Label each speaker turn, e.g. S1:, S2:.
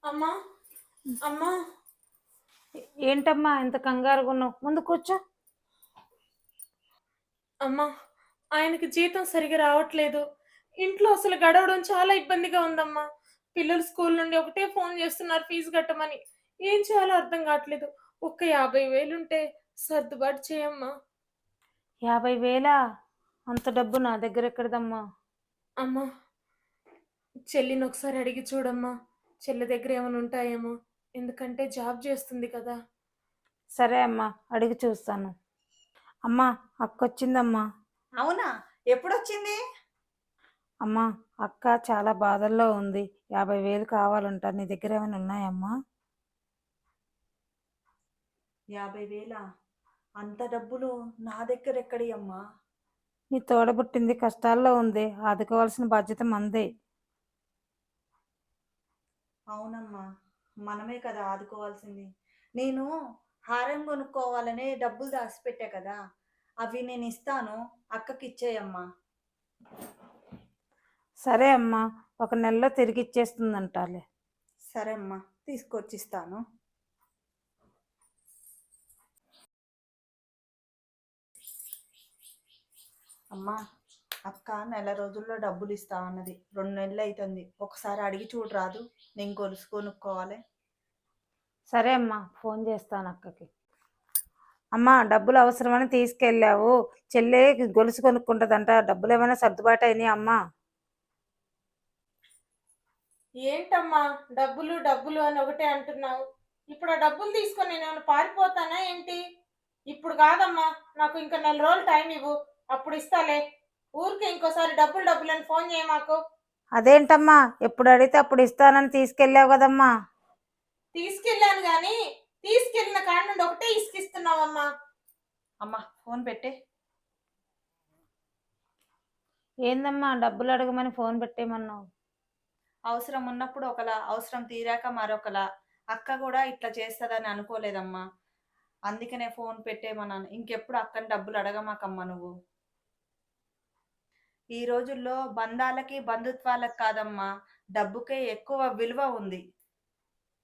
S1: అమ్మా అమ్మా
S2: ఏంటమ్మా ఇంత కంగారుగా ఉన్నావు? ముందు కూర్చో.
S1: అమ్మా ఆయనకి జీతం సరిగా రావట్లేదు. ఇంట్లో అసలు గడవడం చాలా ఇబ్బందిగా ఉందమ్మా. పిల్లలు స్కూల్ నుండి ఒకటే ఫోన్ చేస్తున్నారు ఫీజు కట్టమని. ఏం చేయాలో అర్థం కావట్లేదు. ఒక్క 50,000 ఉంటే సర్దుబాటు చేయమ్మా.
S2: 50,000? అంత డబ్బు నా దగ్గర ఎక్కడదమ్మా?
S1: అమ్మా చెల్లిని ఒకసారి అడిగి చూడమ్మా. చెల్లి దగ్గర ఏమైనా ఉంటాయేమో. ఎందుకంటే జాబ్ చేస్తుంది కదా.
S2: సరే అమ్మా, అడిగి చూస్తాను. అమ్మా, అక్క వచ్చిందమ్మా.
S3: అవునా? ఎప్పుడొచ్చింది?
S2: అమ్మా, అక్క చాలా బాధల్లో ఉంది. 50,000 కావాలంట. నీ దగ్గర ఏమైనా ఉన్నాయమ్మా?
S3: 50,000? అంత డబ్బులు నా దగ్గర ఎక్కడి అమ్మా?
S2: నీ తోడబుట్టింది కష్టాల్లో ఉంది. ఆదుకోవాల్సిన బాధ్యత మందే.
S3: అవునమ్మా, మనమే కదా ఆదుకోవాల్సింది. నేను హారం కొనుక్కోవాలనే డబ్బులు దాచిపెట్టా కదా, అవి నేను ఇస్తాను, అక్కకి ఇచ్చేయమ్మా.
S2: సరే అమ్మా, 1 నెలలో తిరిగి ఇచ్చేస్తుందంటాలే.
S3: సరే అమ్మా, తీసుకొచ్చిస్తాను. అమ్మా, అక్క నెల రోజుల్లో డబ్బులు ఇస్తా అన్నది. 2 నెలలు అవుతుంది. ఒకసారి అడిగి చూడరాదు? నేను గొలుసు కొనుక్కోవాలి.
S2: సరే అమ్మా, ఫోన్ చేస్తాను అక్కకి. అమ్మా, డబ్బులు అవసరమని తీసుకెళ్ళావు. చెల్లె గొలుసు కొనుక్కుంటుందంట. డబ్బులు ఏమైనా సర్దుబాటు అయినాయి అమ్మా?
S1: ఏంటమ్మా డబ్బులు డబ్బులు అని ఒకటే అంటున్నావు? ఇప్పుడు ఆ డబ్బులు తీసుకొని నేను ఏమైనా పారిపోతానా ఏంటి? ఇప్పుడు కాదమ్మా, నాకు ఇంకా 4 రోజులు టైం ఇవ్వు, అప్పుడు ఇస్తాలే. ఊరికే ఇంకోసారి డబ్బులు డబ్బులు అని ఫోన్ చేయ మాకు.
S2: అదేంటమ్మా, ఎప్పుడు అడిగితే అప్పుడు ఇస్తానని తీసుకెళ్ళావు కదమ్మా?
S1: తీసుకెళ్ళాను గాని తీసుకెళ్ళిన కాడ నుండి ఒకటే ఇసుకిస్తున్నావమ్మా.
S3: అమ్మా, ఫోన్ పెట్టే.
S2: ఏందమ్మా, డబ్బులు అడగమని ఫోన్ పెట్టేయమన్నావు?
S3: అవసరం ఉన్నప్పుడు ఒకలా, అవసరం తీరాక మరొకలా. అక్క కూడా ఇట్లా చేస్తుందని అనుకోలేదమ్మా. అందుకనే ఫోన్ పెట్టేమన్నాను. ఇంకెప్పుడు అక్కని డబ్బులు అడగమాకమ్మా నువ్వు. ఈ రోజుల్లో బంధాలకి బంధుత్వాలకు కాదమ్మా, డబ్బుకే ఎక్కువ విలువ ఉంది.